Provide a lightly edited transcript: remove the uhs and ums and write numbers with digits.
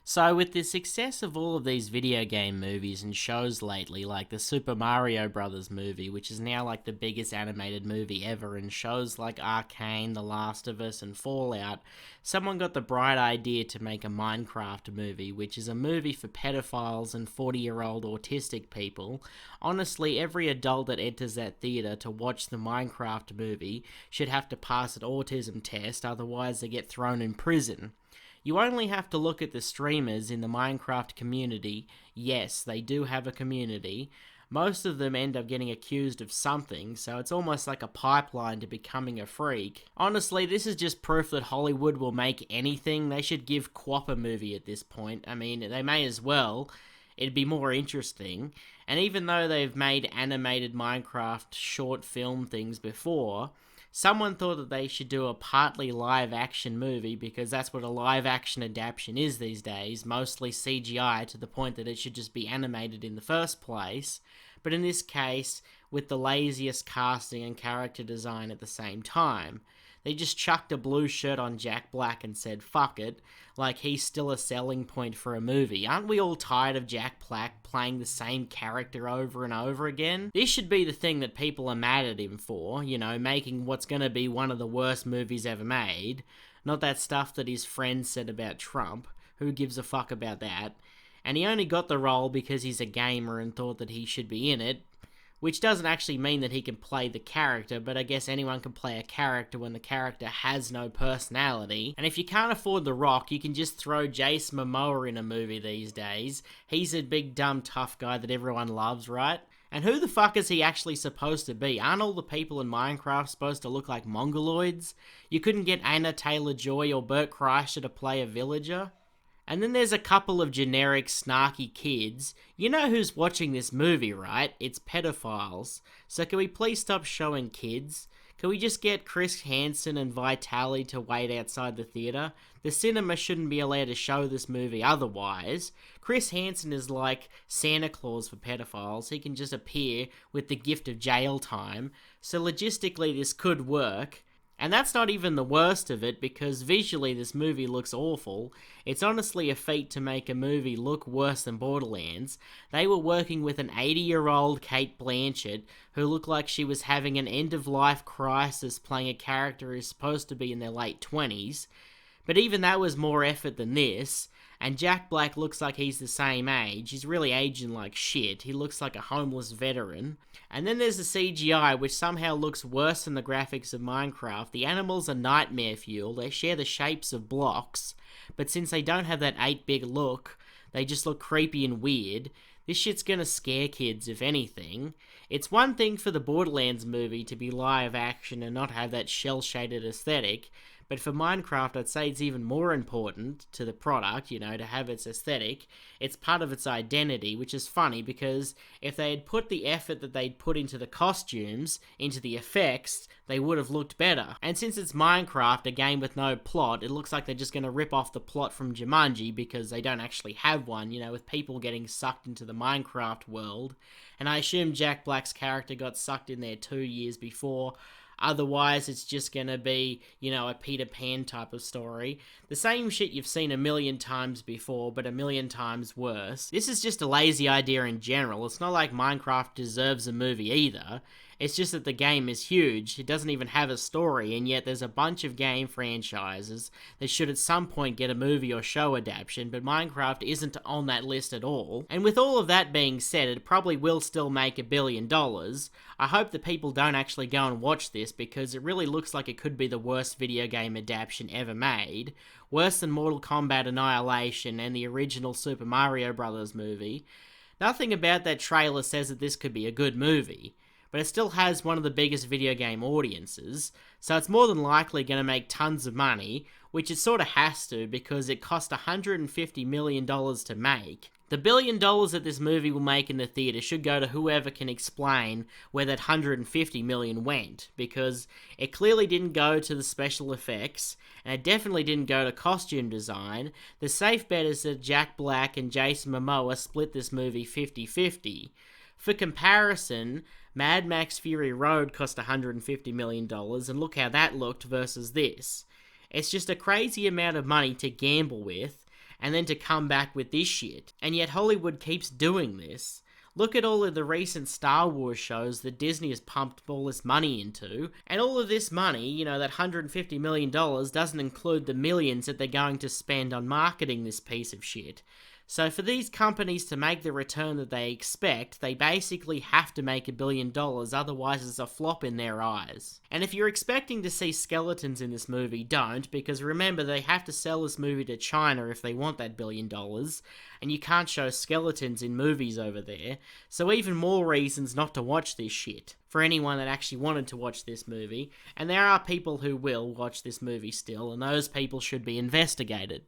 So, with the success of all of these video game movies and shows lately, like the Super Mario Brothers movie, which is now like the biggest animated movie ever, and shows like Arcane, The Last of Us, and Fallout, someone got the bright idea to make a Minecraft movie, which is a movie for pedophiles and 40-year-old autistic people. Honestly, every adult that enters that theater to watch the Minecraft movie should have to pass an autism test, otherwise, they get thrown in prison. You only have to look at the streamers in the Minecraft community. Yes, they do have a community. Most of them end up getting accused of something, so it's almost like a pipeline to becoming a freak. Honestly, this is just proof that Hollywood will make anything. They should give Quap a movie at this point. I mean, they may as well. It'd be more interesting. And even though they've made animated Minecraft short film things before, someone thought that they should do a partly live action movie because that's what a live action adaptation is these days, mostly CGI to the point that it should just be animated in the first place. But in this case, with the laziest casting and character design at the same time. They just chucked a blue shirt on Jack Black and said, fuck it, like he's still a selling point for a movie. Aren't we all tired of Jack Black playing the same character over and over again? This should be the thing that people are mad at him for, you know, making what's gonna be one of the worst movies ever made. Not that stuff that his friends said about Trump. Who gives a fuck about that? And he only got the role because he's a gamer and thought that he should be in it. Which doesn't actually mean that he can play the character, but I guess anyone can play a character when the character has no personality. And if you can't afford The Rock, you can just throw Jason Momoa in a movie these days. He's a big, dumb, tough guy that everyone loves, right? And who the fuck is he actually supposed to be? Aren't all the people in Minecraft supposed to look like mongoloids? You couldn't get Anna Taylor-Joy or Bert Kreischer to play a villager? And then there's a couple of generic snarky kids. You know who's watching this movie, right? It's pedophiles. So can we please stop showing kids? Can we just get Chris Hansen and Vitali to wait outside the theater? The cinema shouldn't be allowed to show this movie otherwise. Chris Hansen is like Santa Claus for pedophiles. He can just appear with the gift of jail time. So logistically this could work. And that's not even the worst of it, because visually this movie looks awful. It's honestly a feat to make a movie look worse than Borderlands. They were working with an 80-year-old Cate Blanchett, who looked like she was having an end-of-life crisis playing a character who's supposed to be in their late 20s. But even that was more effort than this. And Jack Black looks like he's the same age. He's really aging like shit. He looks like a homeless veteran. And then there's the CGI, which somehow looks worse than the graphics of Minecraft. The animals are nightmare fuel. They share the shapes of blocks. But since they don't have that 8-bit look, they just look creepy and weird. This shit's gonna scare kids, if anything. It's one thing for the Borderlands movie to be live action and not have that shell-shaded aesthetic, but for Minecraft, I'd say it's even more important to the product, you know, to have its aesthetic. It's part of its identity, which is funny because if they had put the effort that they'd put into the costumes, into the effects, they would have looked better. And since it's Minecraft, a game with no plot, it looks like they're just going to rip off the plot from Jumanji because they don't actually have one, you know, with people getting sucked into the Minecraft world. And I assume Jack Black's character got sucked in there 2 years before. Otherwise, it's just gonna be, you know, a Peter Pan type of story. The same shit you've seen a million times before, but a million times worse. This is just a lazy idea in general. It's not like Minecraft deserves a movie either. It's just that the game is huge. It doesn't even have a story, and yet there's a bunch of game franchises that should at some point get a movie or show adaptation, but Minecraft isn't on that list at all. And with all of that being said, it probably will still make $1 billion. I hope that people don't actually go and watch this, because it really looks like it could be the worst video game adaptation ever made. Worse than Mortal Kombat Annihilation and the original Super Mario Brothers movie. Nothing about that trailer says that this could be a good movie, but it still has one of the biggest video game audiences, so it's more than likely going to make tons of money, which it sort of has to because it cost $150 million to make. The $1 billion that this movie will make in the theater should go to whoever can explain where that $150 million went, because it clearly didn't go to the special effects, and it definitely didn't go to costume design. The safe bet is that Jack Black and Jason Momoa split this movie 50-50. For comparison, Mad Max Fury Road cost $150 million, and look how that looked versus this. It's just a crazy amount of money to gamble with, and then to come back with this shit. And yet Hollywood keeps doing this. Look at all of the recent Star Wars shows that Disney has pumped all this money into, and all of this money, that $150 million, doesn't include the millions that they're going to spend on marketing this piece of shit. So for these companies to make the return that they expect, they basically have to make $1 billion, otherwise it's a flop in their eyes. And if you're expecting to see skeletons in this movie, don't, because remember, they have to sell this movie to China if they want that $1 billion, and you can't show skeletons in movies over there, so even more reasons not to watch this shit, for anyone that actually wanted to watch this movie, and there are people who will watch this movie still, and those people should be investigated.